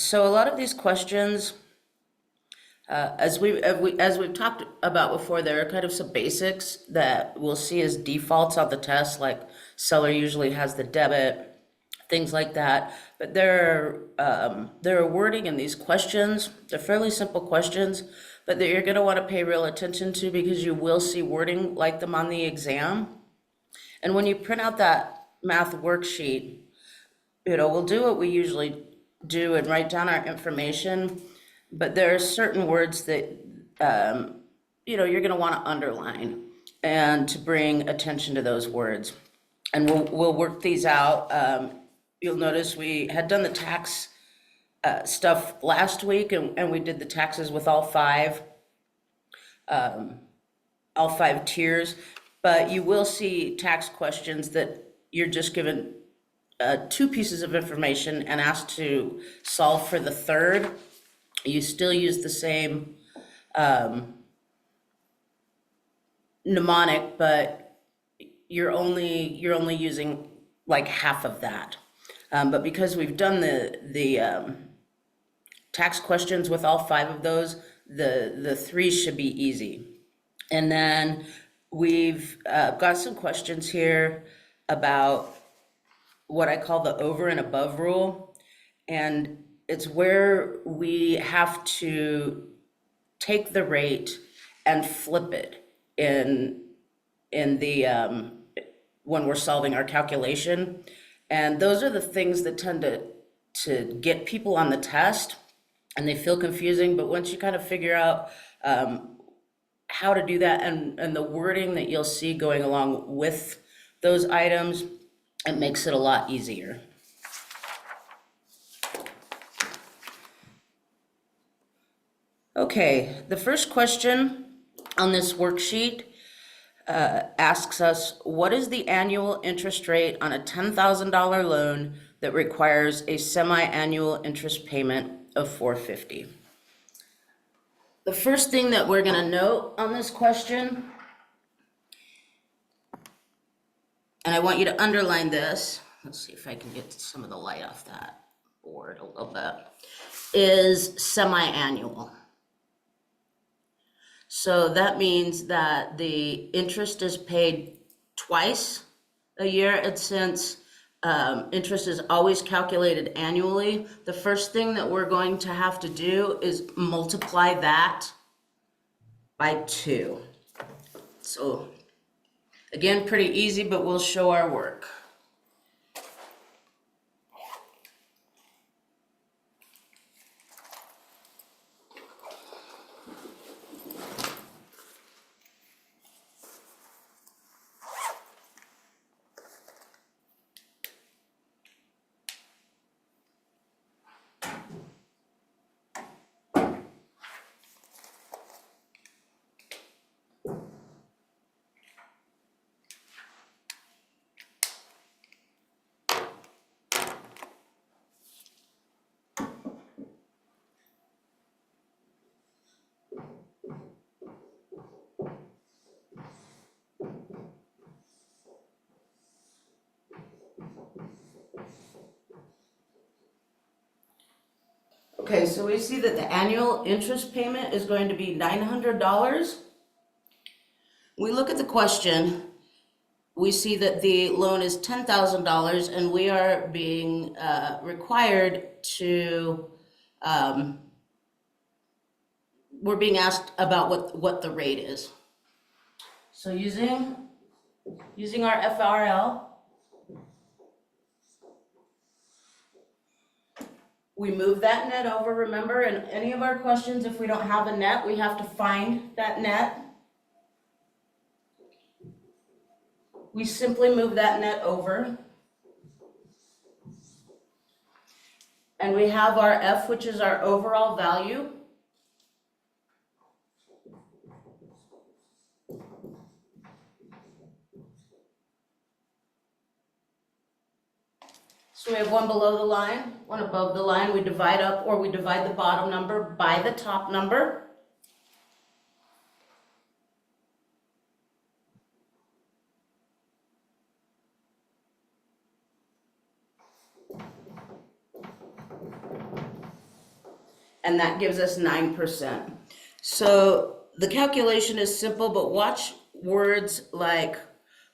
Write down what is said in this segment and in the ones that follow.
So a lot of these questions, as we've talked about before, there are kind of some basics that we'll see as defaults on the test, like seller usually has the debit, things like that. But there are wording in these questions. They're fairly simple questions, but that you're going to want to pay real attention to because you will see wording like them on the exam. And when you print out that math worksheet, we'll do what we usually do and write down our information, but there are certain words that, you're gonna wanna underline and to bring attention to those words. And we'll work these out. You'll notice we had done the tax, stuff last week and we did the taxes with all five tiers. But you will see tax questions that you're just given two pieces of information and asked to solve for the third. You still use the same mnemonic, but you're only using like half of that. But because we've done the tax questions with all five of those, the three should be easy. And then we've got some questions here about what I call the over and above rule. And it's where we have to take the rate and flip it in the when we're solving our calculation. And those are the things that tend to get people on the test, and they feel confusing. But once you kind of figure out how to do that and the wording that you'll see going along with those items, it makes it a lot easier. Okay, the first question on this worksheet asks us, what is the annual interest rate on a $10,000 loan that requires a semi-annual interest payment of $450? The first thing that we're going to note on this question, and I want you to underline this, let's see if I can get some of the light off that board a little bit, is semi-annual. So that means that the interest is paid twice a year, and since interest is always calculated annually, the first thing that we're going to have to do is multiply that by 2. So again, pretty easy, but we'll show our work. Okay, so we see that the annual interest payment is going to be $900. We look at the question, we see that the loan is $10,000 and we are being required to, we're being asked about what the rate is. So using our FRL, we move that net over. Remember, in any of our questions, if we don't have a net, we have to find that net. We simply move that net over. And we have our F, which is our overall value. So we have one below the line, one above the line. We divide up, or we divide the bottom number by the top number. and that gives us 9%. So the calculation is simple, but watch words like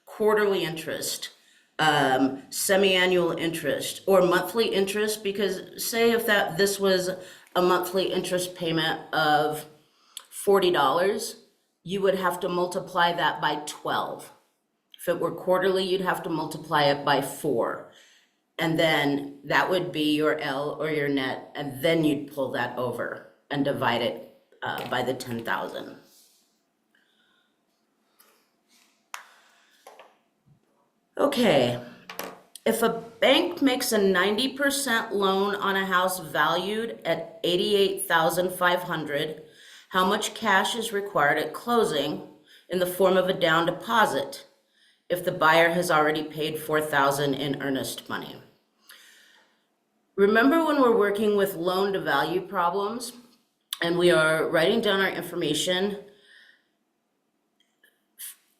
quarterly interest, semi-annual interest, or monthly interest, because say if this was a monthly interest payment of $40, you would have to multiply that by 12. If it were quarterly, you'd have to multiply it by 4. And then that would be your L or your net, and then you'd pull that over and divide it by the 10,000. Okay, if a bank makes a 90% loan on a house valued at $88,500, how much cash is required at closing in the form of a down deposit if the buyer has already paid $4,000 in earnest money? Remember when we're working with loan to value problems and we are writing down our information,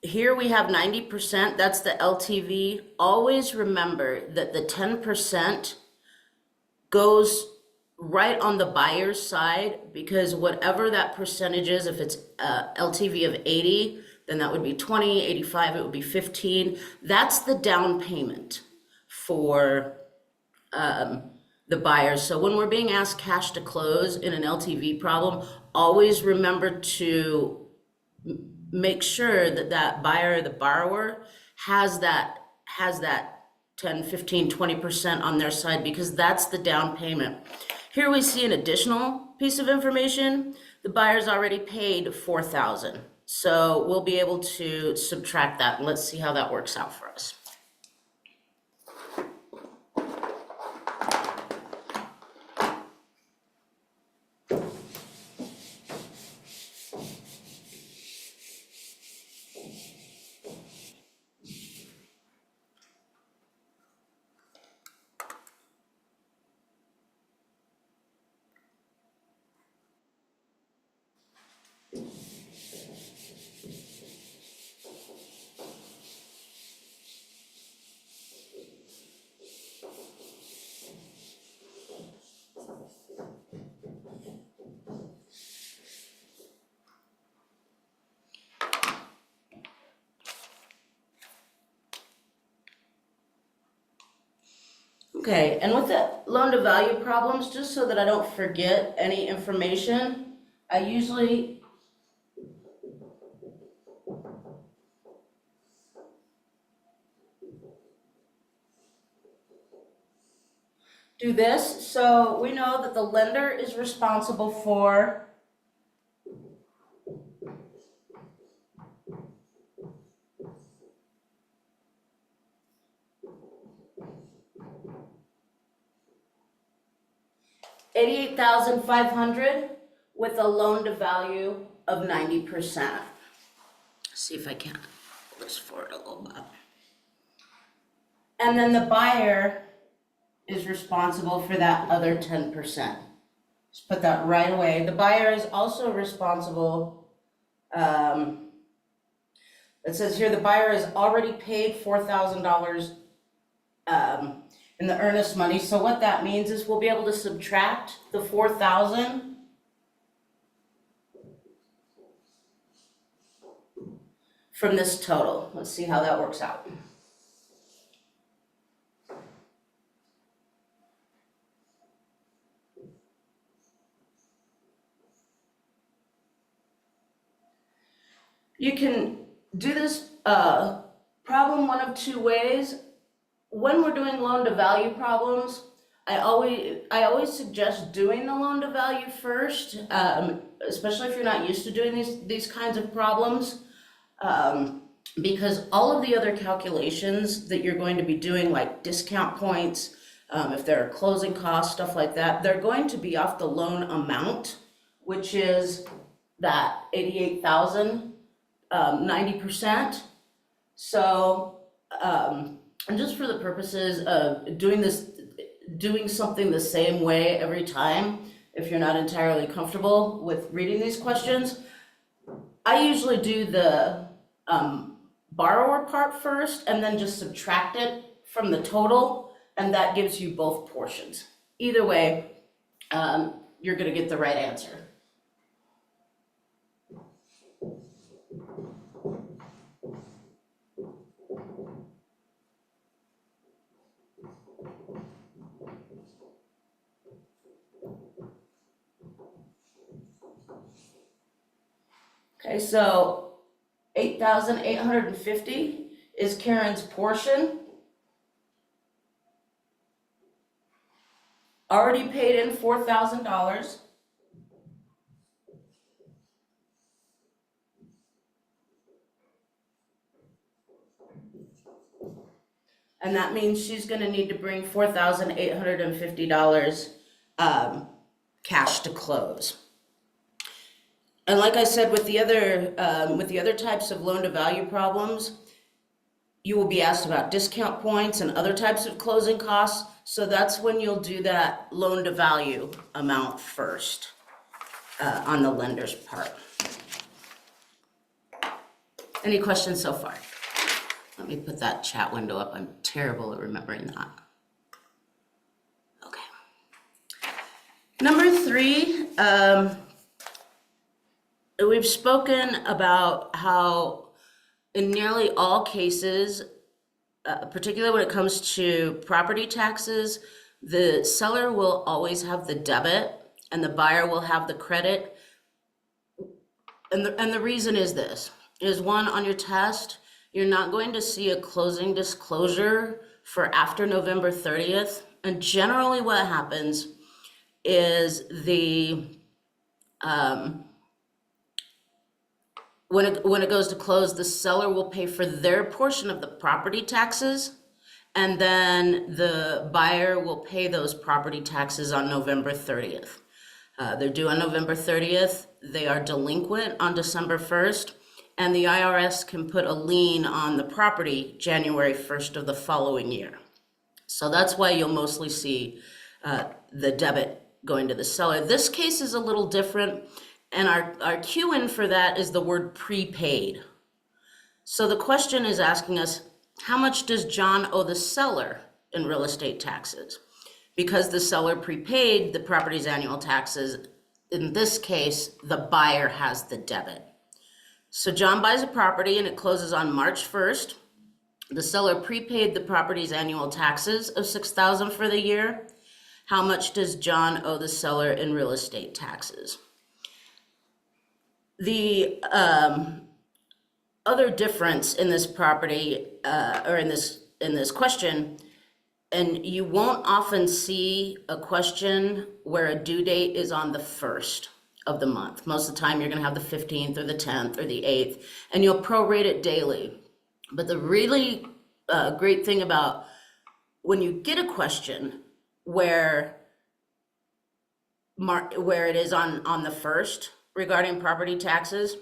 here we have 90%, that's the LTV. Always remember that the 10% goes right on the buyer's side, because whatever that percentage is, if it's LTV of 80, then that would be 20, 85, it would be 15. That's the down payment for the buyer. So when we're being asked cash to close in an LTV problem, always remember to make sure that that buyer, the borrower, has that 10, 15, 20% on their side, because that's the down payment. Here we see an additional piece of information. The buyer's already paid $4,000. So we'll be able to subtract that, and let's see how that works out for us. Okay, and with the loan to value problems, just so that I don't forget any information, I usually do this. So we know that the lender is responsible for $88,500 with a loan to value of 90%. See if I can pull this forward a little bit. And then the buyer is responsible for that other 10%. Just put that right away. The buyer is also responsible, it says here the buyer has already paid $4,000 in the earnest money. So what that means is we'll be able to subtract the 4,000 from this total. Let's see how that works out. You can do this problem one of two ways. When we're doing loan to value problems, I always suggest doing the loan to value first, especially if you're not used to doing these kinds of problems, because all of the other calculations that you're going to be doing, like discount points, if there are closing costs, stuff like that, they're going to be off the loan amount, which is that 88,000, 90%. So, and just for the purposes of doing something the same way every time, if you're not entirely comfortable with reading these questions, I usually do the borrower part first and then just subtract it from the total, and that gives you both portions. Either way, you're gonna get the right answer. Okay, so 8,850 is Karen's portion. Already paid in $4,000. And that means she's gonna need to bring $4,850 cash to close. And like I said, with the other types of loan to value problems, you will be asked about discount points and other types of closing costs. So that's when you'll do that loan to value amount first on the lender's part. Any questions so far? Let me put that chat window up. I'm terrible at remembering that. Okay. Number 3, we've spoken about how in nearly all cases, particularly when it comes to property taxes, the seller will always have the debit and the buyer will have the credit. And the reason is this, is one, on your test, you're not going to see a closing disclosure for after November 30th. And generally what happens is when it goes to close, the seller will pay for their portion of the property taxes, and then the buyer will pay those property taxes on November 30th. They're due on November 30th. They are delinquent on December 1st, and the IRS can put a lien on the property January 1st of the following year. So that's why you'll mostly see the debit going to the seller. This case is a little different, and our cue in for that is the word prepaid. So the question is asking us, how much does John owe the seller in real estate taxes? Because the seller prepaid the property's annual taxes, in this case, the buyer has the debit. So John buys a property and it closes on March 1st. The seller prepaid the property's annual taxes of $6,000 for the year. How much does John owe the seller in real estate taxes? The other difference in this property, or in this question, and you won't often see a question where a due date is on the 1st of the month. Most of the time you're gonna have the 15th or the 10th or the 8th, and you'll prorate it daily. But the really great thing about when you get a question where it is on the 1st regarding property taxes,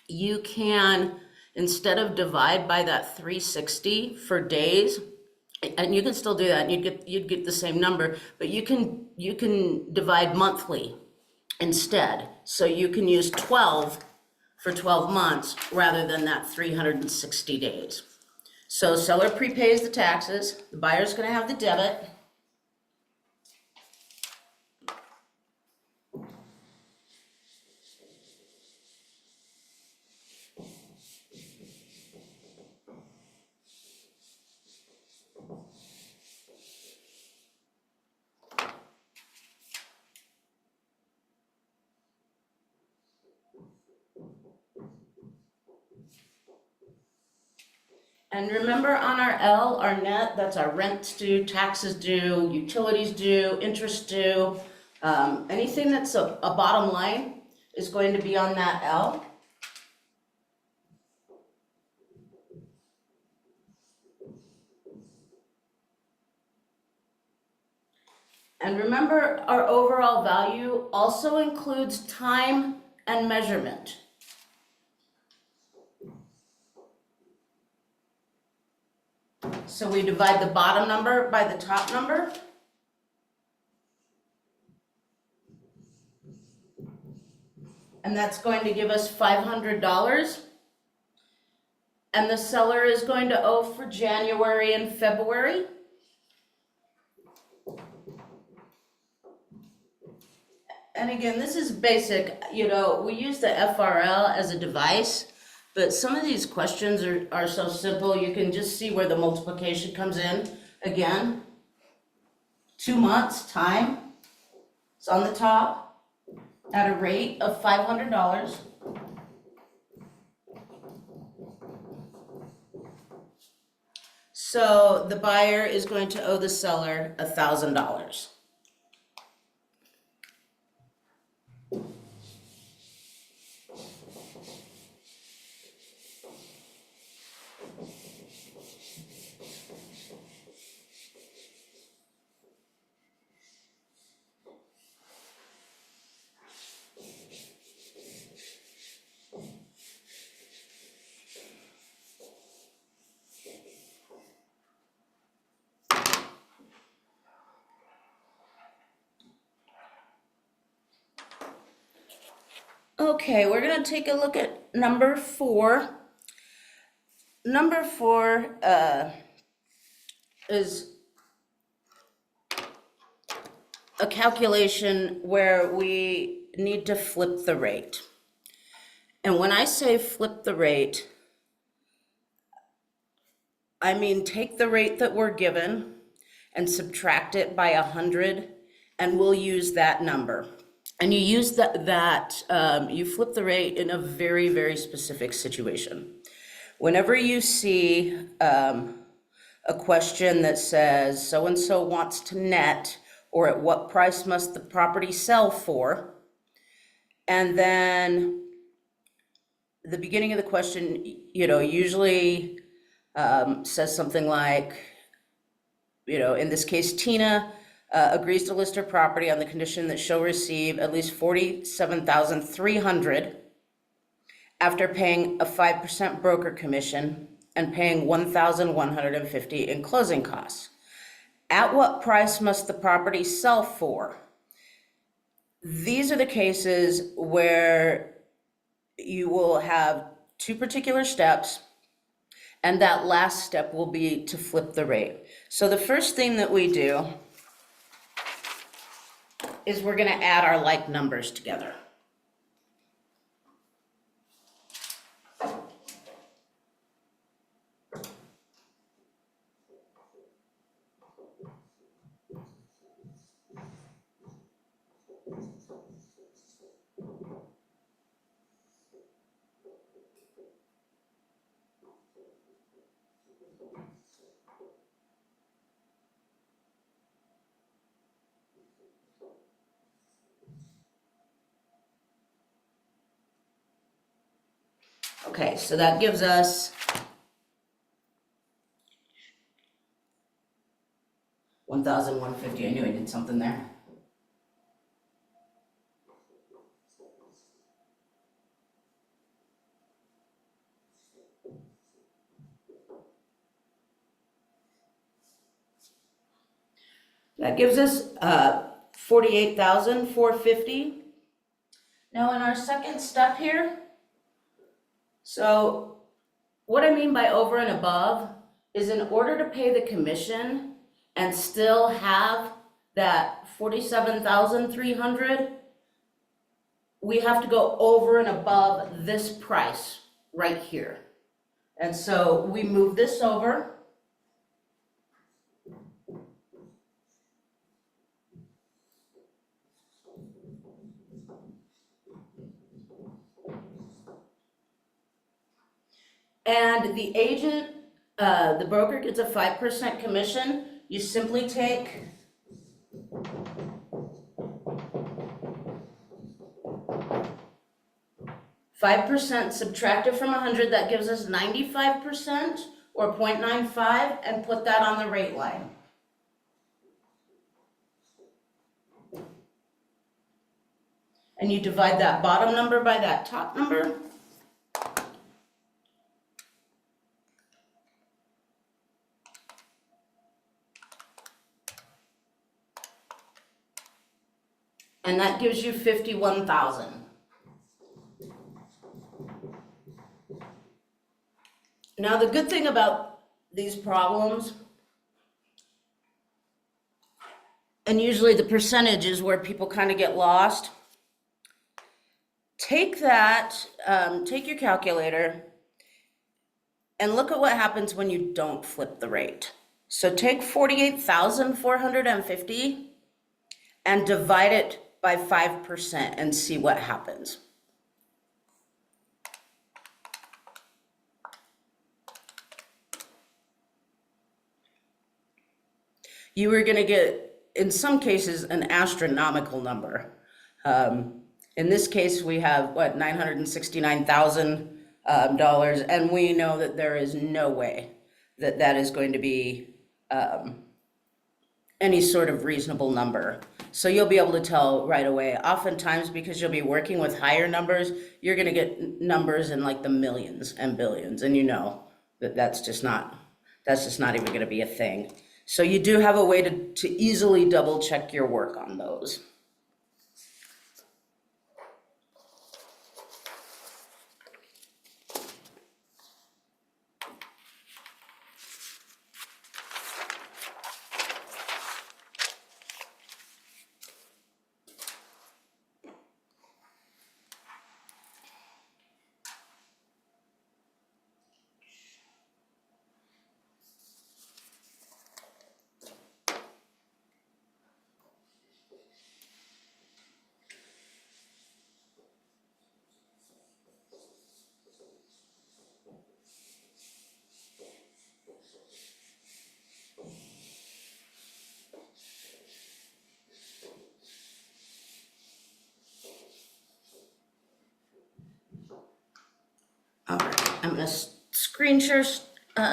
you can, instead of divide by that 360 for days, and you can still do that, and you'd get the same number, but you can divide monthly instead. So you can use 12 for 12 months rather than that 360 days. So seller prepays the taxes, the buyer's gonna have the debit. And remember, on our L, our net, that's our rent due, taxes due, utilities due, interest due. Anything that's a bottom line is going to be on that L. And remember, our overall value also includes time and measurement. So we divide the bottom number by the top number. And that's going to give us $500. And the seller is going to owe for January and February. And again, this is basic, you know, we use the FRL as a device, but some of these questions are so simple, you can just see where the multiplication comes in. Again, 2 months' time, it's on the top, at a rate of $500. So the buyer is going to owe the seller $1,000. Okay, we're gonna take a look at number 4. Number 4 is a calculation where we need to flip the rate. And when I say flip the rate, I mean take the rate that we're given and subtract it by 100, and we'll use that number. And you use you flip the rate in a very, very specific situation. Whenever you see a question that says so-and-so wants to net, or at what price must the property sell for, and then the beginning of the question, you know, usually says something like, you know, in this case, Tina agrees to list her property on the condition that she'll receive at least $47,300 after paying a 5% broker commission and paying $1,150 in closing costs. At what price must the property sell for? These are the cases where you will have 2 particular steps, and that last step will be to flip the rate. So the first thing that we do is we're gonna add our like numbers together. Okay, so that gives us 1,150. I knew I did something there. That gives us 48,450. Now in our second step here, so what I mean by over and above is in order to pay the commission and still have that 47,300, we have to go over and above this price right here. And so we move this over. And the agent, the broker gets a 5% commission. You simply take $5% subtracted from 100, that gives us 95% or 0.95, and put that on the rate line. And you divide that bottom number by that top number. And that gives you 51,000. Now, the good thing about these problems, and usually the percentage is where people kind of get lost, take that, take your calculator and look at what happens when you don't flip the rate. So take 48,450 and divide it by 5% and see what happens. You are going to get, in some cases, an astronomical number. In this case, we have, what, $969,000, and we know that there is no way that that is going to be any sort of reasonable number. So you'll be able to tell right away. Oftentimes, because you'll be working with higher numbers, you're going to get numbers in like the millions and billions, and you know that that's just not even going to be a thing. So you do have a way to easily double check your work on those. All right, I'm gonna screen share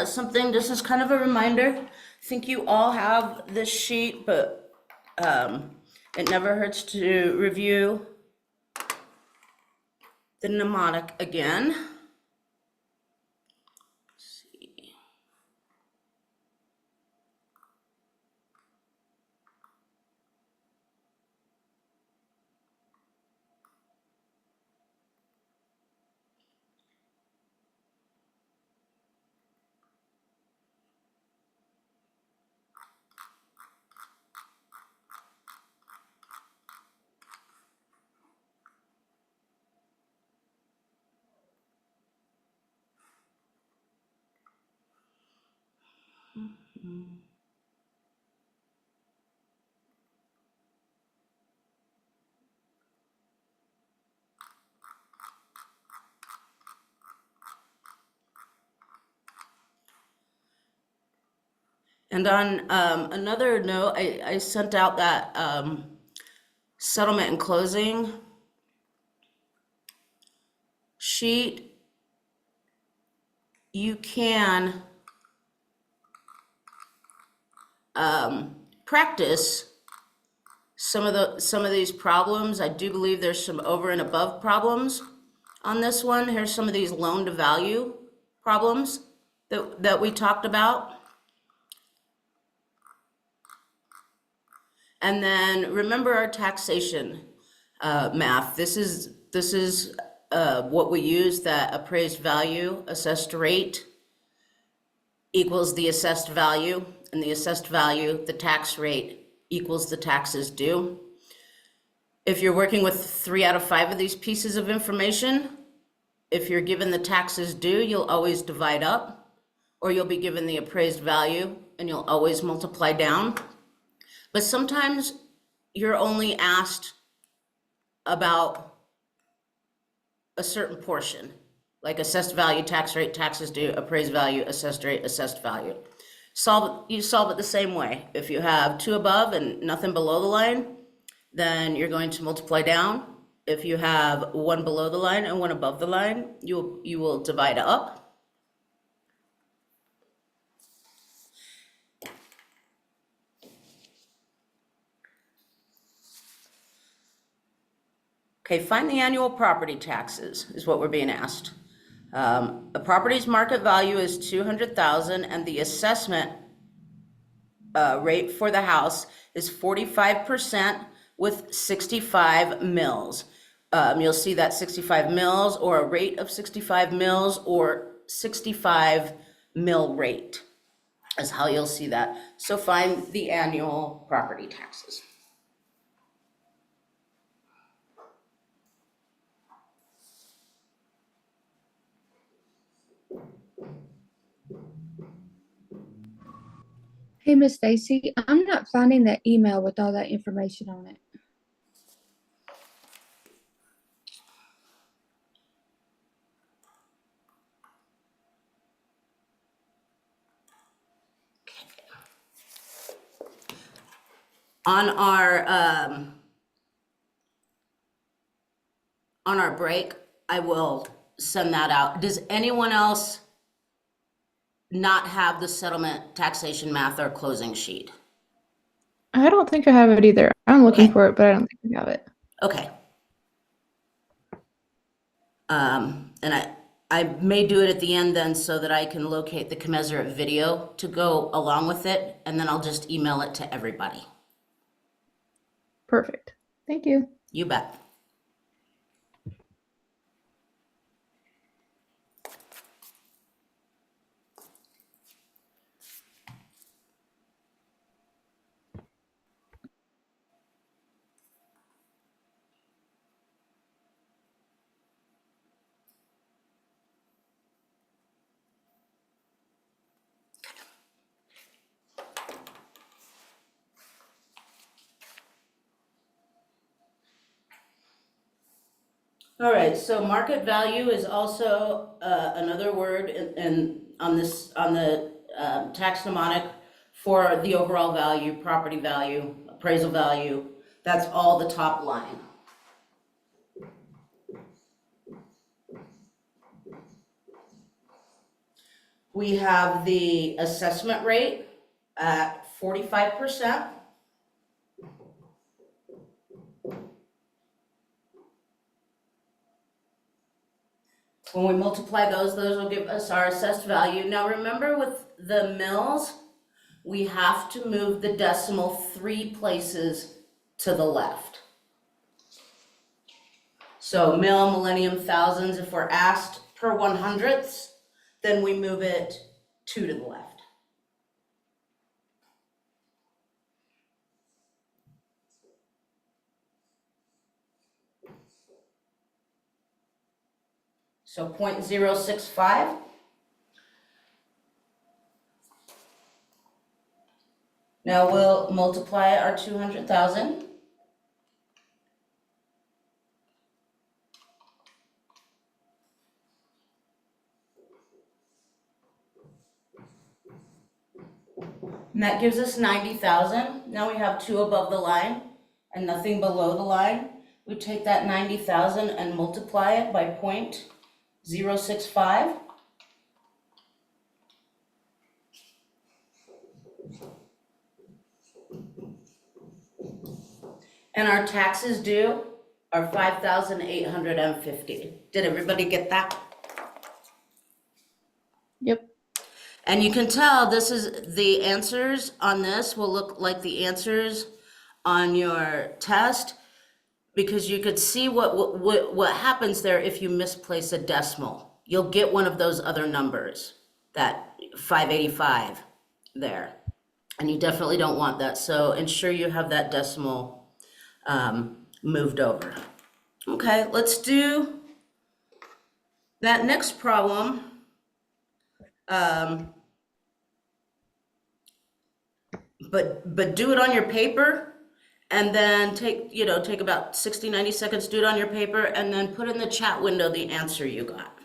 something. This is kind of a reminder. I think you all have this sheet, but it never hurts to review the mnemonic again. Let's see. And on another note, I sent out that settlement and closing sheet. You can practice some of these problems. I do believe there's some over and above problems on this one. Here's some of these loan to value problems that we talked about. And then remember our taxation math. This is what we use, that appraised value, assessed rate equals the assessed value, and the assessed value, the tax rate, equals the taxes due. If you're working with 3 out of 5 of these pieces of information, if you're given the taxes due, you'll always divide up, or you'll be given the appraised value and you'll always multiply down. But sometimes you're only asked about a certain portion, like assessed value, tax rate, taxes due, appraised value, assessed rate, assessed value. You solve it the same way. If you have 2 above and nothing below the line, then you're going to multiply down. If you have 1 below the line and 1 above the line, you will divide up. Okay, find the annual property taxes is what we're being asked. A property's market value is $200,000 and the assessment rate for the house is 45% with 65 mills. You'll see that 65 mills or a rate of 65 mills or 65 mill rate is how you'll see that. So find the annual property taxes. Hey, Miss Stacy, I'm not finding that email with all that information on it. On our break, I will send that out. Does anyone else not have the settlement taxation math or closing sheet? I don't think I have it either. I'm looking Okay. for it, but I don't think I have it. Okay. And I may do it at the end then so that I can locate the commensurate video to go along with it, and then I'll just email it to everybody. Perfect. Thank you. You bet. All right, so market value is also another word on the tax mnemonic for the overall value, property value, appraisal value. That's all the top line. We have the assessment rate at 45%. When we multiply those will give us our assessed value. Now remember, with the mills, we have to move the decimal 3 places to the left. So mill, millennium, thousands, if we're asked per 100ths, then we move it 2 to the left. So 0.065. Now we'll multiply our 200,000. And that gives us 90,000. Now we have 2 above the line and nothing below the line. We take that 90,000 and multiply it by 0.065. And our taxes due are 5,850. Did everybody get that? Yep. And you can tell this is the answers on this will look like the answers on your test, because you could see what happens there if you misplace a decimal. You'll get one of those other numbers, that 585 there. And you definitely don't want that. So ensure you have that decimal moved over. Okay, let's do that next problem. But do it on your paper, and then take about 60-90 seconds, do it on your paper, and then put in the chat window the answer you got.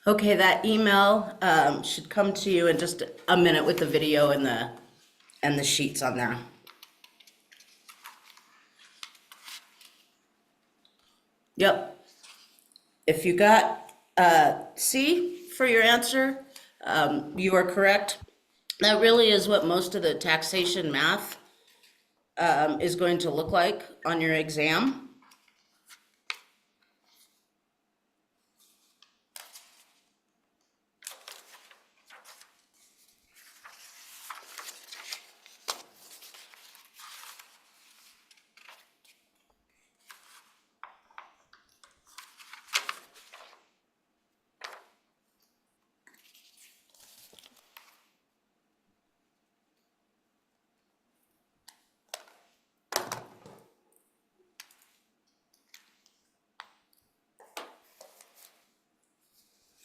Okay, that email should come to you in just a minute with the video and the sheets on there. Yep. If you got C for your answer, you are correct. That really is what most of the taxation math is going to look like on your exam.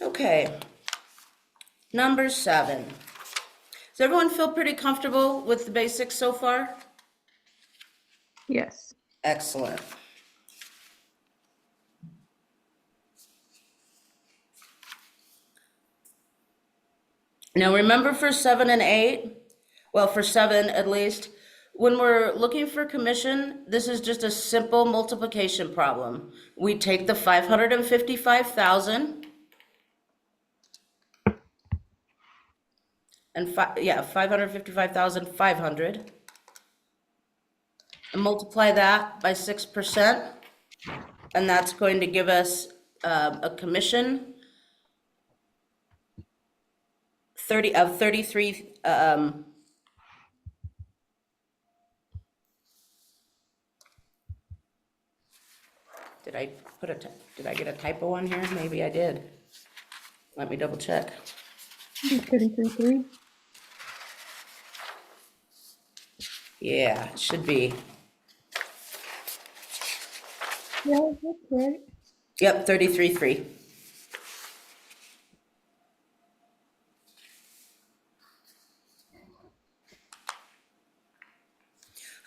Okay. Number 7. Does everyone feel pretty comfortable with the basics so far? Yes. Excellent. Now remember for 7 and 8, well, for 7 at least, when we're looking for commission, this is just a simple multiplication problem. We take the 555,000 and 555,500 and multiply that by 6%, and that's going to give us a commission 33. Did I get a typo on here? Maybe I did. Let me double check. 33.3. Yeah, it should be. Yeah, that's right. Yep, 33.3.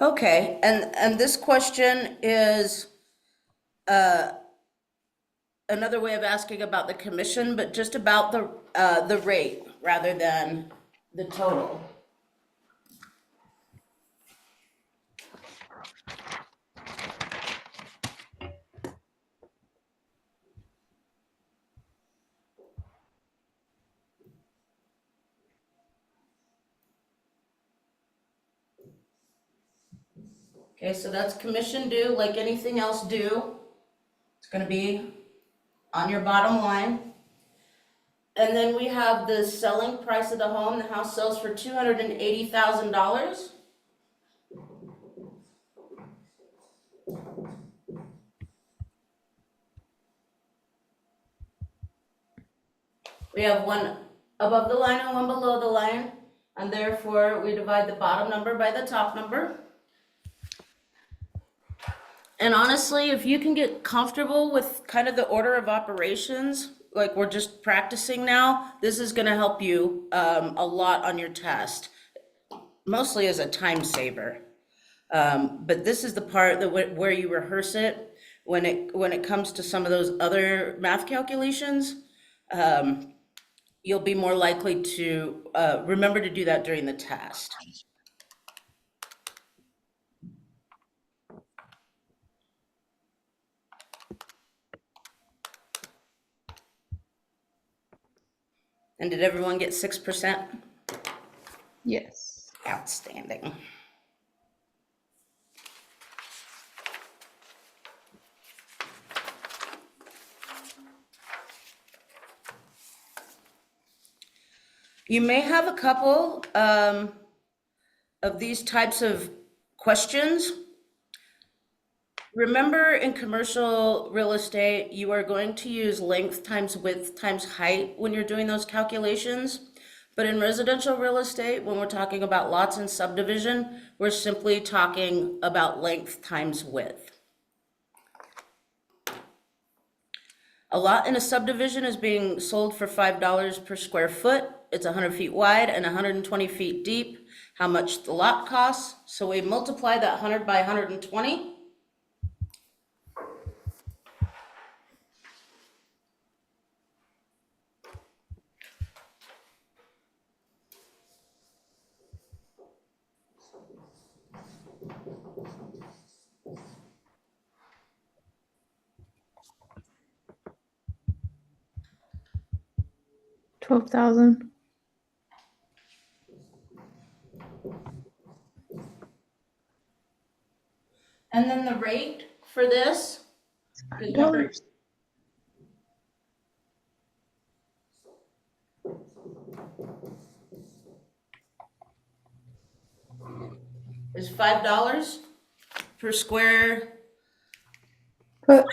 Okay, and this question is another way of asking about the commission, but just about the rate rather than the total. Okay, so that's commission due, like anything else due. It's gonna be on your bottom line. And then we have the selling price of the home. The house sells for $280,000. We have one above the line and one below the line, and therefore we divide the bottom number by the top number. And honestly, if you can get comfortable with kind of the order of operations, like we're just practicing now, this is gonna help you a lot on your test, mostly as a time saver. But this is the part that where you rehearse it when it comes to some of those other math calculations. You'll be more likely to remember to do that during the test. And did everyone get 6%? Yes. Outstanding. You may have a couple of these types of questions. Remember, in commercial real estate, you are going to use length times width times height when you're doing those calculations. But in residential real estate, when we're talking about lots and subdivision, we're simply talking about length times width. A lot in a subdivision is being sold for $5 per square foot. It's 100 feet wide and 120 feet deep. How much the lot costs? So we multiply that 100 by 120. 12,000. And then the rate for this is $5. $5 per square. But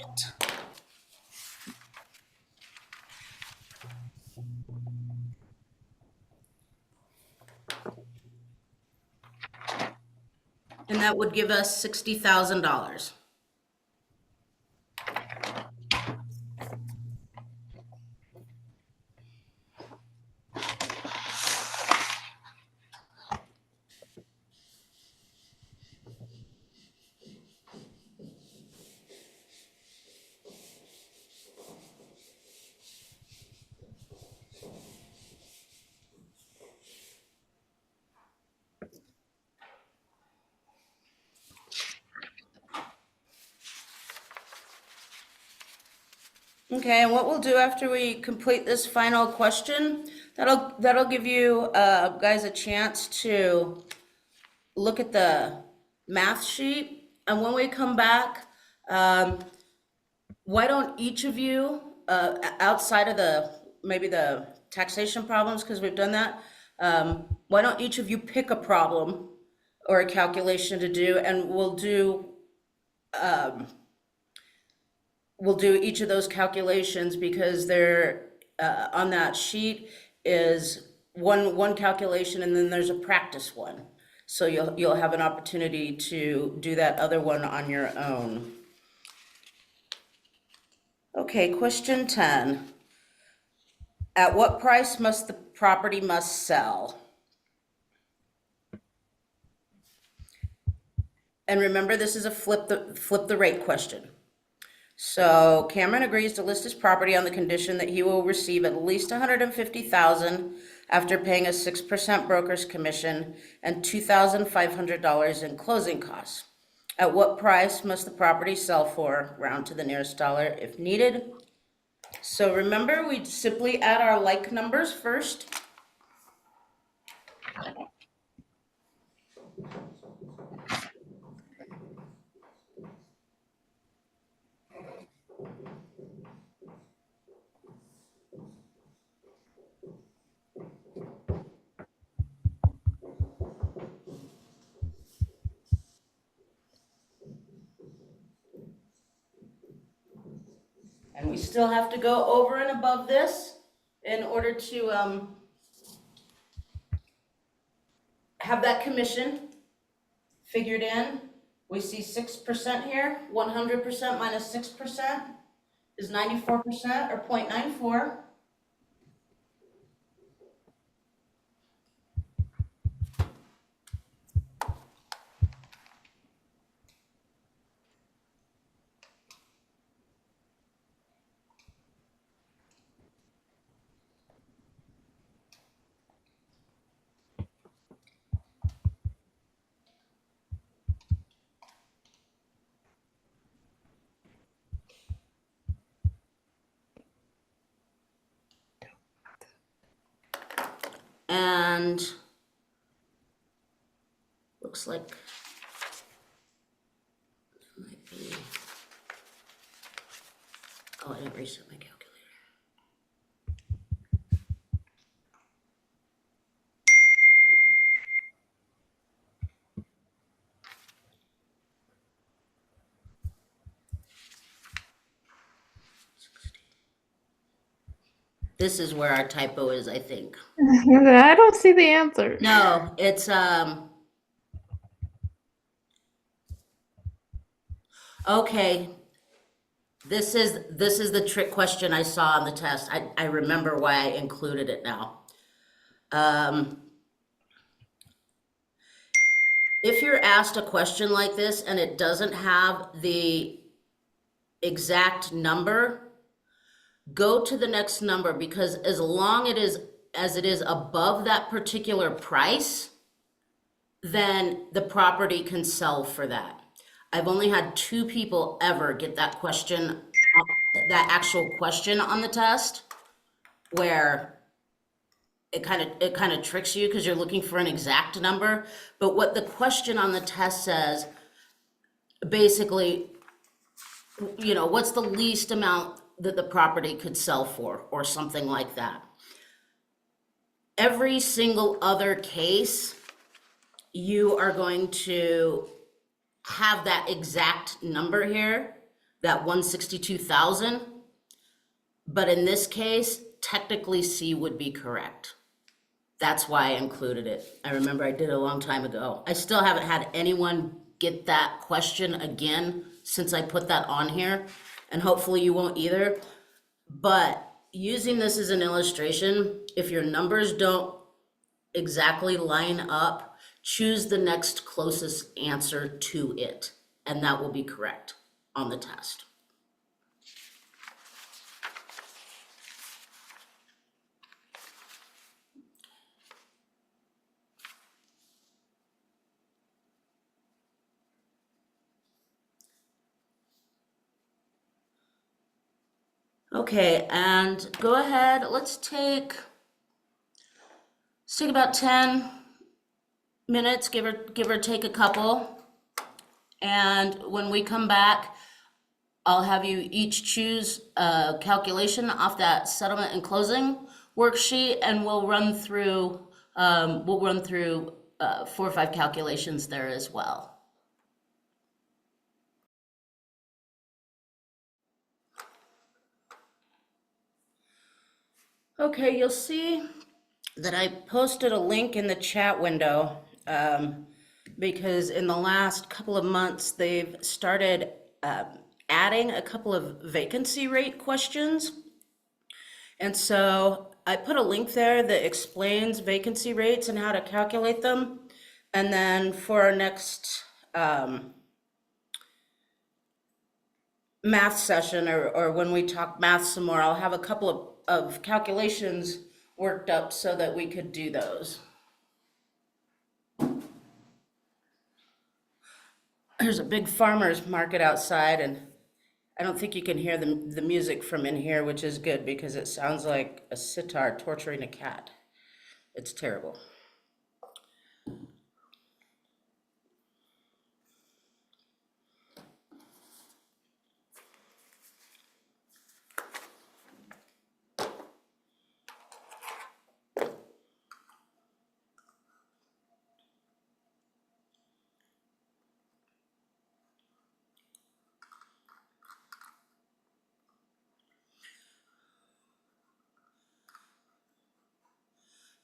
And that would give us $60,000. Okay, and what we'll do after we complete this final question, that'll give you guys a chance to look at the math sheet. And when we come back, why don't each of you, outside of maybe the taxation problems, because we've done that, why don't each of you pick a problem or a calculation to do, and we'll do each of those calculations, because they're, on that sheet is one calculation, and then there's a practice one. So you'll have an opportunity to do that other one on your own. Okay, question 10. At what price must the property sell? And remember, this is a flip the rate question. So Cameron agrees to list his property on the condition that he will receive at least $150,000 after paying a 6% broker's commission and $2,500 in closing costs. At what price must the property sell for? Round to the nearest dollar if needed. So remember, we simply add our like numbers first. And we still have to go over and above this in order to have that commission figured in. We see 6% here. 100% minus 6% is 94%, or 0.94. And looks like it might be, oh, I didn't reset my calculator. This is where our typo is, I think. I don't see the answer. No, it's okay. This is the trick question I saw on the test. I remember why I included it now. If you're asked a question like this and it doesn't have the exact number, go to the next number, because as long as it is above that particular price, then the property can sell for that. I've only had 2 people ever get that question, that actual question on the test, where it kind of tricks you because you're looking for an exact number. But what the question on the test says, basically, what's the least amount that the property could sell for, or something like that. Every single other case, you are going to have that exact number here, that 162,000. But in this case, technically C would be correct. That's why I included it. I remember I did it a long time ago. I still haven't had anyone get that question again since I put that on here, and hopefully you won't either. But using this as an illustration, if your numbers don't exactly line up, choose the next closest answer to it, and that will be correct on the test. Okay, and go ahead, let's take about 10 minutes, give or take a couple. And when we come back, I'll have you each choose a calculation off that settlement and closing worksheet, and we'll run through 4 or 5 calculations there as well. Okay, you'll see that I posted a link in the chat window because in the last couple of months, they've started adding a couple of vacancy rate questions. And so I put a link there that explains vacancy rates and how to calculate them. And then for our next math session, or when we talk math some more, I'll have a couple of calculations worked up so that we could do those. There's a big farmer's market outside, and I don't think you can hear the music from in here, which is good because it sounds like a sitar torturing a cat. It's terrible.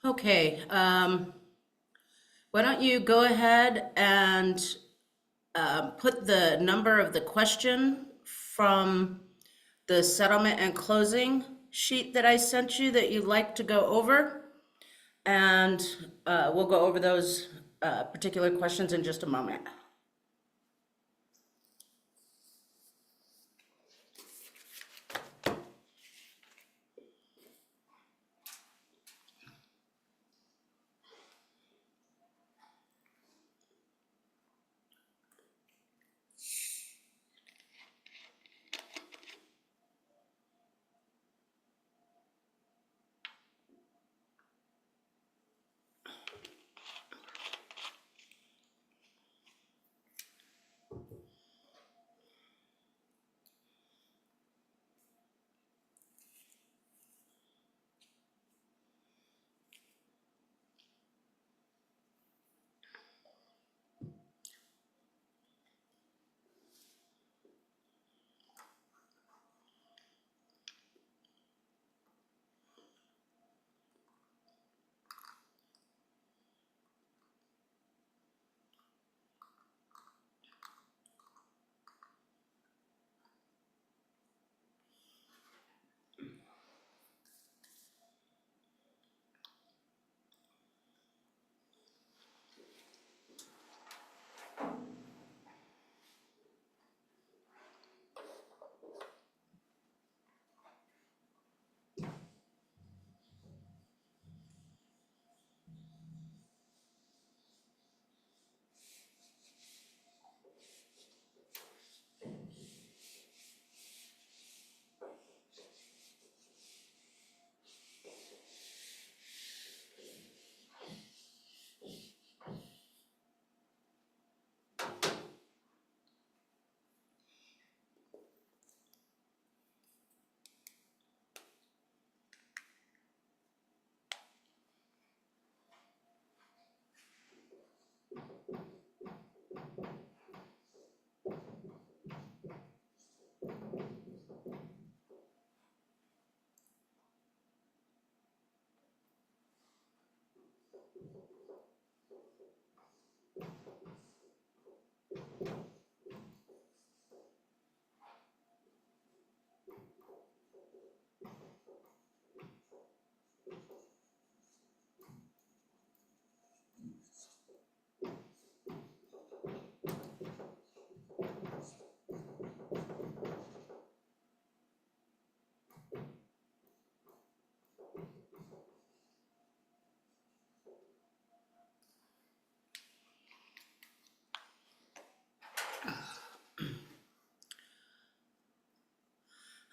Okay, why don't you go ahead and put the number of the question from the settlement and closing sheet that I sent you that you'd like to go over, and we'll go over those particular questions in just a moment.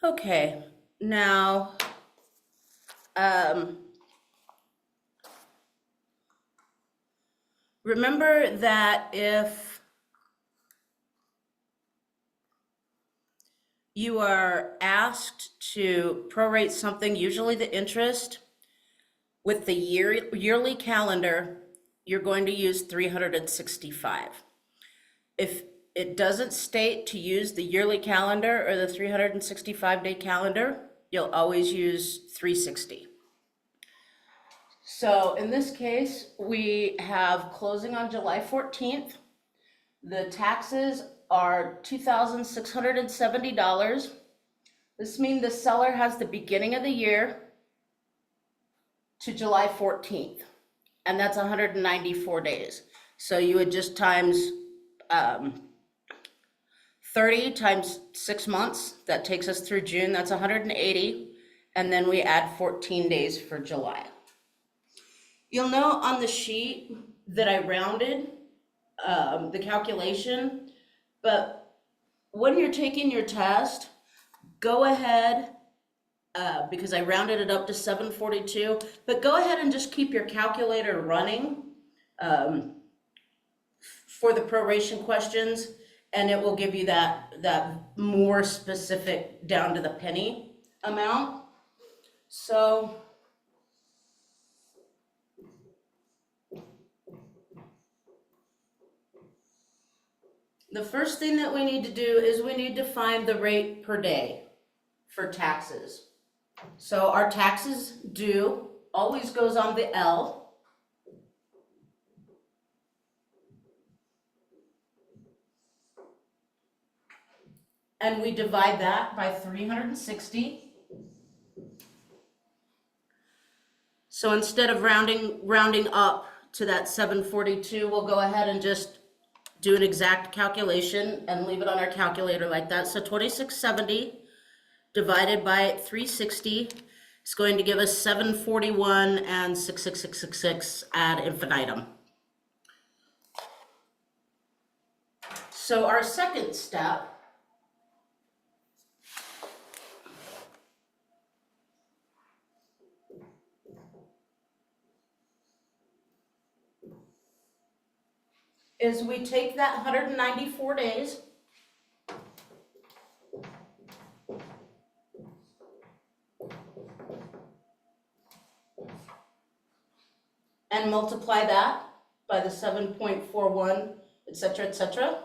Okay, now, remember that if you are asked to prorate something, usually the interest, with the yearly calendar, you're going to use 365. If it doesn't state to use the yearly calendar or the 365-day calendar, you'll always use 360. So in this case, we have closing on July 14th. The taxes are $2,670. This means the seller has the beginning of the year to July 14th, and that's 194 days. So you would just times 30 times 6 months, that takes us through June, that's 180, and then we add 14 days for July. You'll know on the sheet that I rounded the calculation, but when you're taking your test, go ahead, because I rounded it up to 742, but go ahead and just keep your calculator running for the proration questions, and it will give you that more specific down to the penny amount. So the first thing that we need to do is we need to find the rate per day for taxes. So our taxes due always goes on the L. And we divide that by 360. So instead of rounding up to that 742, we'll go ahead and just do an exact calculation and leave it on our calculator like that. So 2670 divided by 360 is going to give us 741 and 66666 ad infinitum. So our second step is we take that 194 days and multiply that by the 7.41, et cetera, et cetera.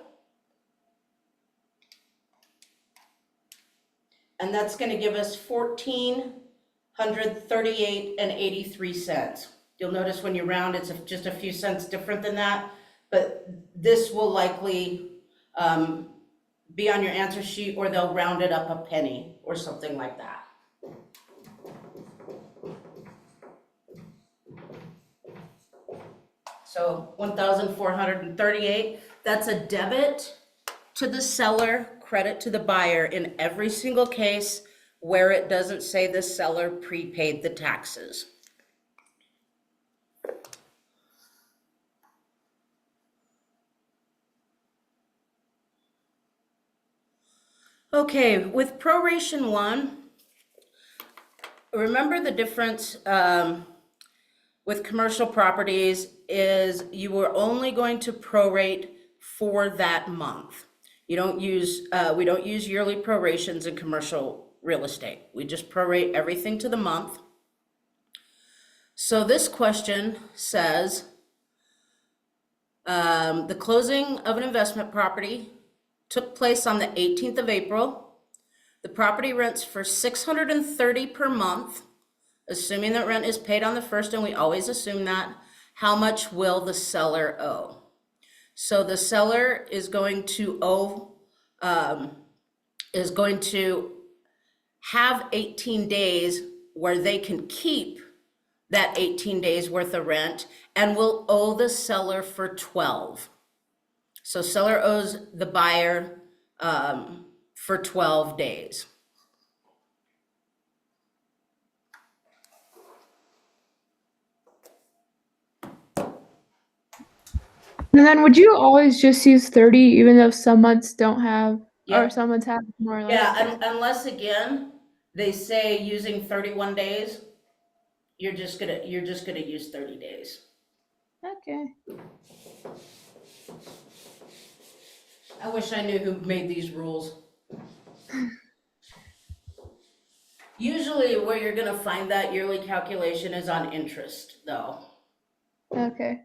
And that's going to give us $1,438.83. You'll notice when you round, it's just a few cents different than that, but this will likely be on your answer sheet, or they'll round it up a penny or something like that. So 1,438, that's a debit to the seller, credit to the buyer in every single case where it doesn't say the seller prepaid the taxes. Okay, with proration 1, remember the difference with commercial properties is you were only going to prorate for that month. We don't use yearly prorations in commercial real estate. We just prorate everything to the month. So this question says, the closing of an investment property took place on the 18th of April. The property rents for $630 per month, assuming that rent is paid on the 1st, and we always assume that. how much will the seller owe? So the seller is going to owe, is going to have 18 days where they can keep that 18 days worth of rent and will owe the seller for 12. So seller owes the buyer for 12 days. And then would you always just use 30 even though some months don't have, or Yep. some months have more or less? Yeah, unless again, they say using 31 days, you're just gonna use 30 days. Okay. I wish I knew who made these rules. Usually where you're gonna find that yearly calculation is on interest, though. Okay.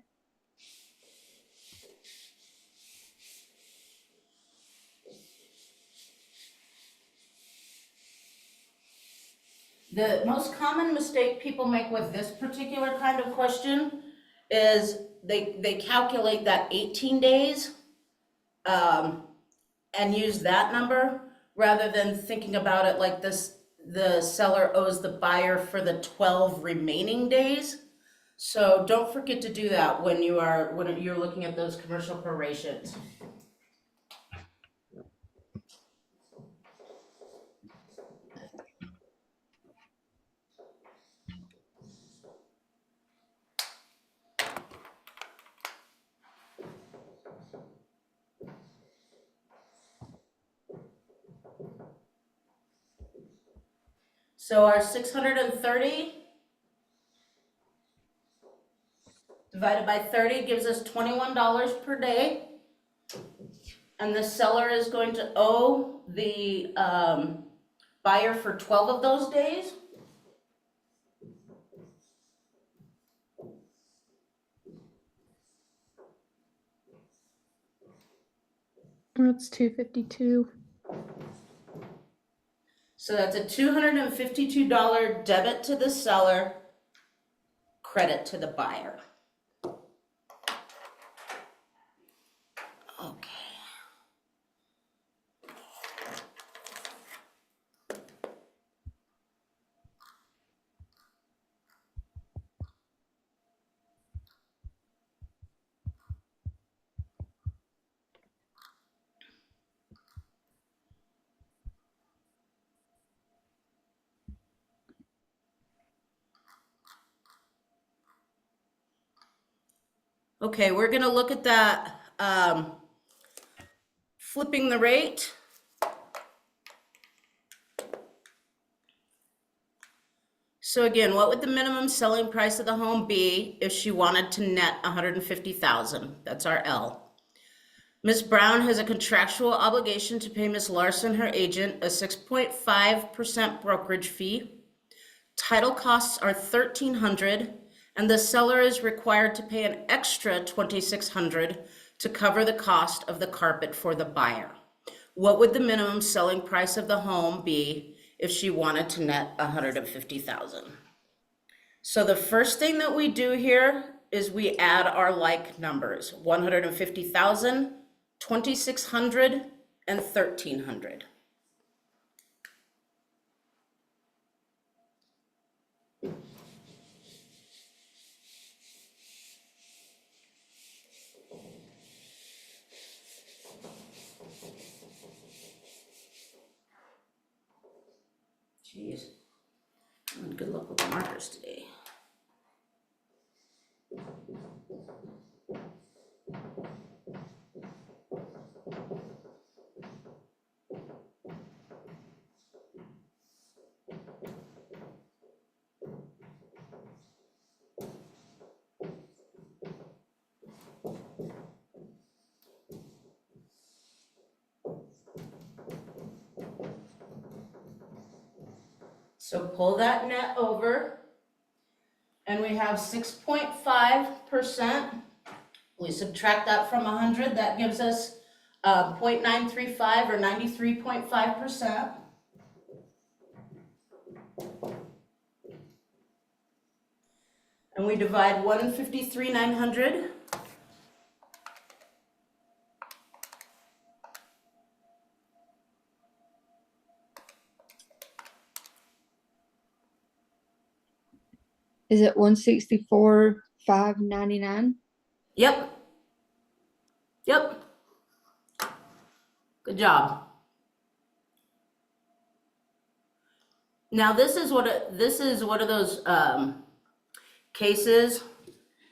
The most common mistake people make with this particular kind of question is they calculate that 18 days and use that number rather than thinking about it like this, the seller owes the buyer for the 12 remaining days. So don't forget to do that when you're looking at those commercial prorations. So our 630 divided by 30 gives us $21 per day. And the seller is going to owe the buyer for 12 of those days. That's 252. So that's a $252 debit to the seller, credit to the buyer. Okay. Okay, we're gonna look at that, flipping the rate. So again, what would the minimum selling price of the home be if she wanted to net 150,000? That's our L. Ms. Brown has a contractual obligation to pay Ms. Larson, her agent, a 6.5% brokerage fee. Title costs are $1,300, and the seller is required to pay an extra $2,600 to cover the cost of the carpet for the buyer. What would the minimum selling price of the home be if she wanted to net 150,000? So the first thing that we do here is we add our like numbers: 150,000, 2,600, and 1,300. Jeez, good luck with the markers today. So pull that net over, and we have 6.5%. We subtract that from 100, that gives us 0.935 or 93.5%. And and we divide 153,900. Is it 164,599? Yep. Yep. Good job. Now this is one of those cases.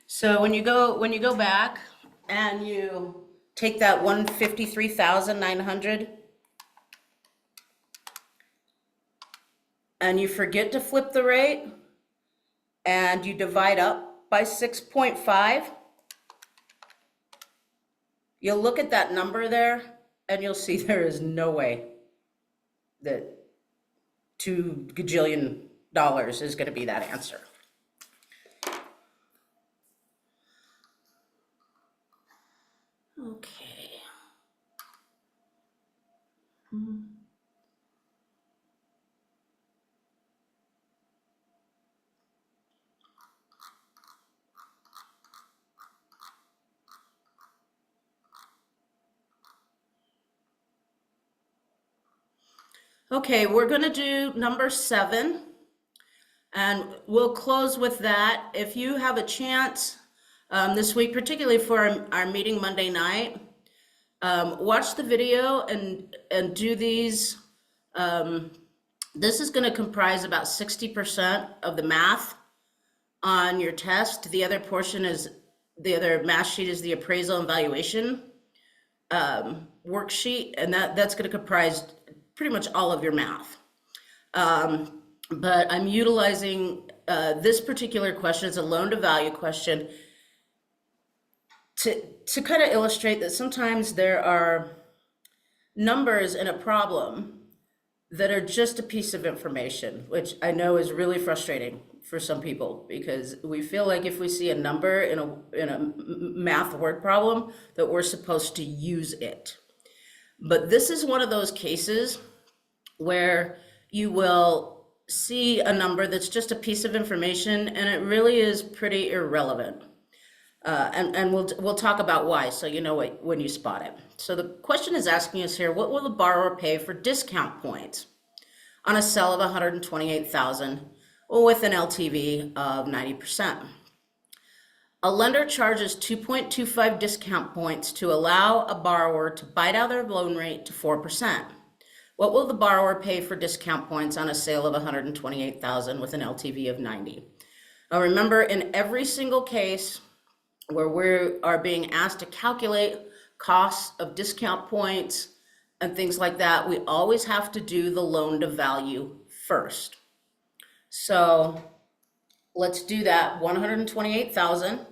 So when you go back and you take that 153,900 and you forget to flip the rate and you divide up by 6.5, you'll look at that number there and you'll see there is no way that $2 gajillion is going to be that answer. Okay. Okay, we're going to do number 7. And we'll close with that. If you have a chance this week, particularly for our meeting Monday night, watch the video and do these. This is going to comprise about 60% of the math on your test. The other math sheet is the appraisal and valuation worksheet, and that's going to comprise pretty much all of your math. But I'm utilizing this particular question as a loan to value question to kind of illustrate that sometimes there are numbers in a problem that are just a piece of information, which I know is really frustrating for some people, because we feel like if we see a number in a math word problem that we're supposed to use it. But this is one of those cases where you will see a number that's just a piece of information and it really is pretty irrelevant. And we'll talk about why, so you know when you spot it. So the question is asking us here, what will the borrower pay for discount points on a sale of $128,000 with an LTV of 90%? A lender charges 2.25 discount points to allow a borrower to bite out their loan rate to 4%. What will the borrower pay for discount points on a sale of $128,000 with an LTV of 90? Now remember, in every single case where we are being asked to calculate costs of discount points and things like that, we always have to do the loan to value first. So let's do that. 128,000.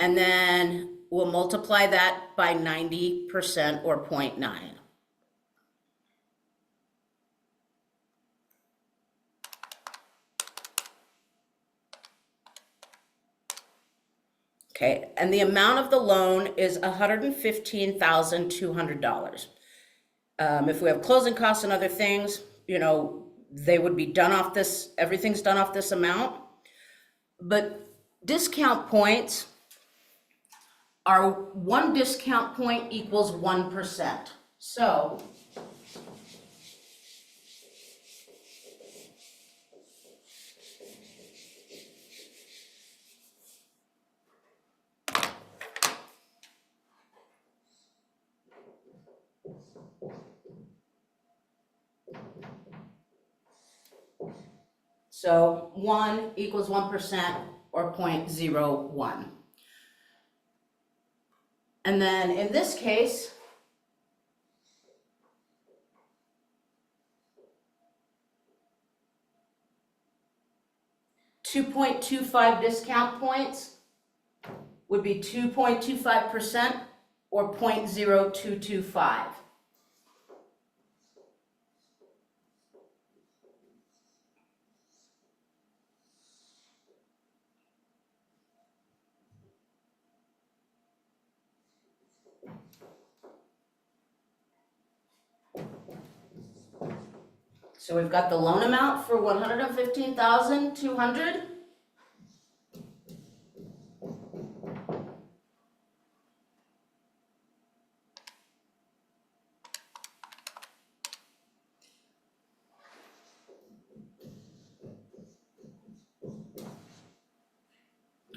And then we'll multiply that by 90% or 0.9. Okay, and the amount of the loan is $115,200. If we have closing costs and other things, they would be done off this, everything's done off this amount. But discount points are 1 discount point equals 1%. So So 1 equals 1% or 0.01. And then in this case, $2.25 discount points would be 2.25% or 0.0225. So we've got the loan amount for 115,200.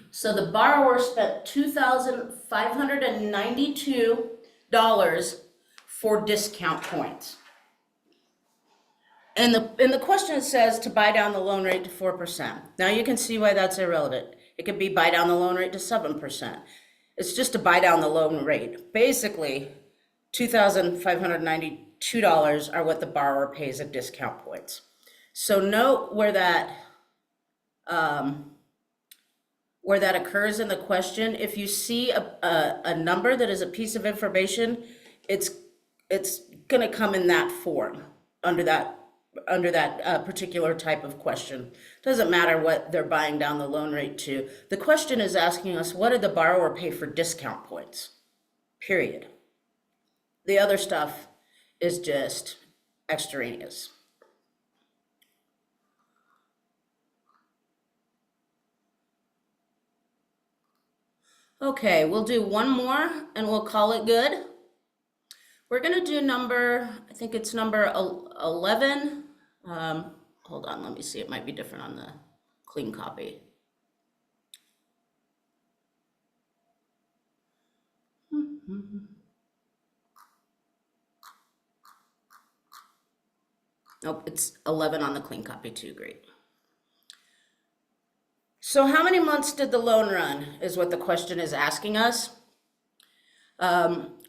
So the borrower spent $2,592 for discount points. And the question says to buy down the loan rate to 4%. Now you can see why that's irrelevant. It could be buy down the loan rate to 7%. It's just to buy down the loan rate. Basically, $2,592 are what the borrower pays at discount points. So note where that occurs in the question. If you see a number that is a piece of information, it's gonna come in that form under that particular type of question. Doesn't matter what they're buying down the loan rate to. The question is asking us, what did the borrower pay for discount points? Period. The other stuff is just extraneous. Okay, we'll do one more and we'll call it good. We're gonna do number, I think it's number 11. Hold on, let me see, it might be different on the clean copy. Nope, it's 11 on the clean copy too, great. So how many months did the loan run is what the question is asking us.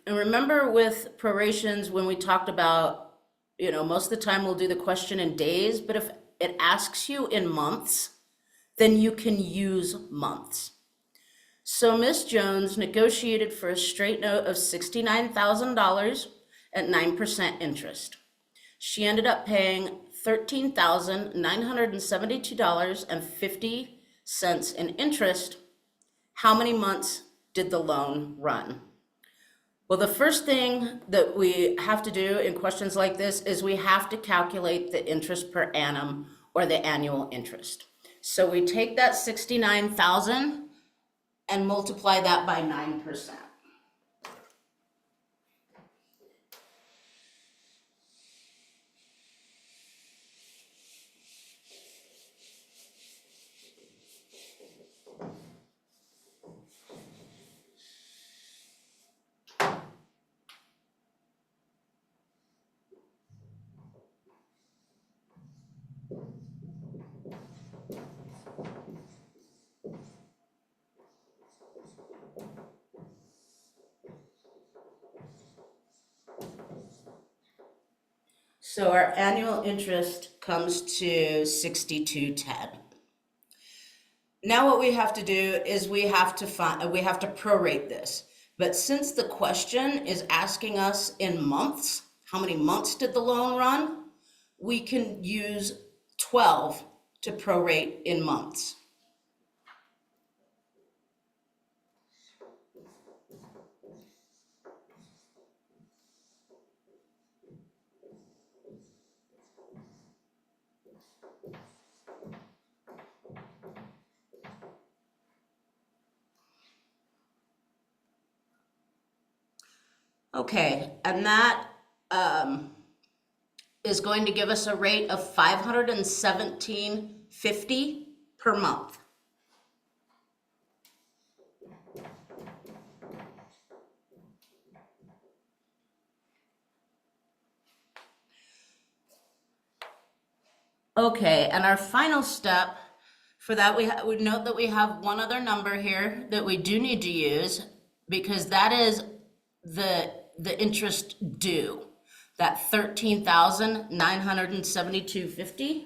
And remember with prorations when we talked about, most of the time we'll do the question in days, but if it asks you in months, then you can use months. So Ms. Jones negotiated for a straight note of $69,000 at 9% interest. She ended up paying $13,972.50 in interest. How many months did the loan run? Well, the first thing that we have to do in questions like this is we have to calculate the interest per annum or the annual interest. So we take that 69,000 and multiply that by 9%. So our annual interest comes to 6210. Now what we have to do is we have to prorate this. But since the question is asking us in months, how many months did the loan run? We can use 12 to prorate in months. Okay, and that is going to give us a rate of $517.50 per month. Okay, and our final step for that, we note that we have one other number here that we do need to use because that is the interest due, that $13,972.50.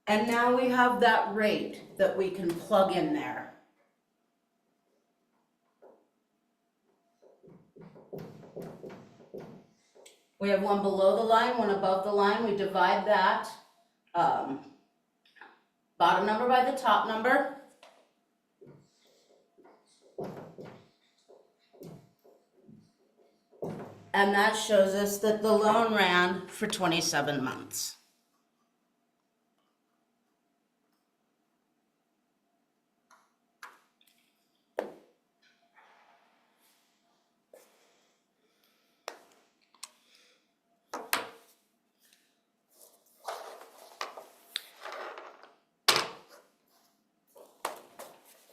And now we have that rate that we can plug in there. We have one below the line, one above the line. We divide that bottom number by the top number. And that shows us that the loan ran for 27 months.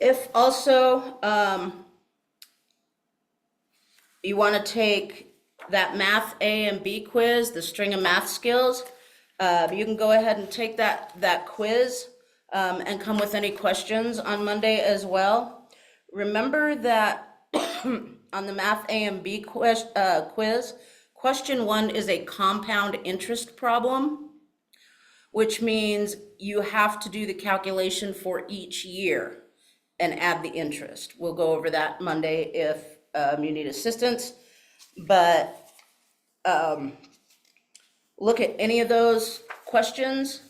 If also you want to take that math A and B quiz, the string of math skills, you can go ahead and take that quiz and come with any questions on Monday as well. Remember that on the math A and B quiz, question 1 is a compound interest problem, which means you have to do the calculation for each year and add the interest. We'll go over that Monday if you need assistance, but look at any of those questions.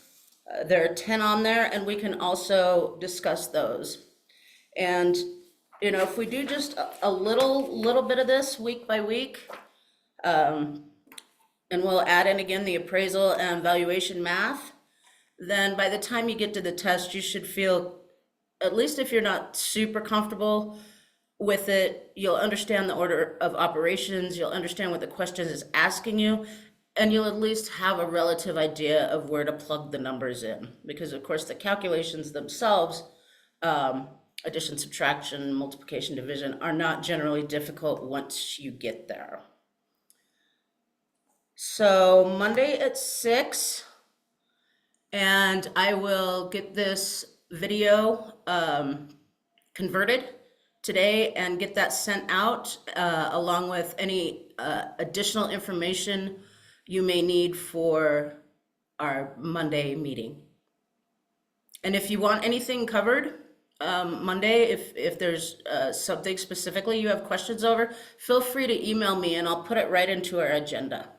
There are 10 on there, and we can also discuss those. And you know, if we do just a little bit of this week by week, and we'll add in again the appraisal and valuation math, then by the time you get to the test, you should feel, at least if you're not super comfortable with it, you'll understand the order of operations, you'll understand what the question is asking you, and you'll at least have a relative idea of where to plug the numbers in. Because of course the calculations themselves, addition, subtraction, multiplication, division, are not generally difficult once you get there. So Monday at 6, and I will get this video converted today and get that sent out along with any additional information you may need for our Monday meeting. And if you want anything covered Monday, if there's something specifically you have questions over, feel free to email me and I'll put it right into our agenda.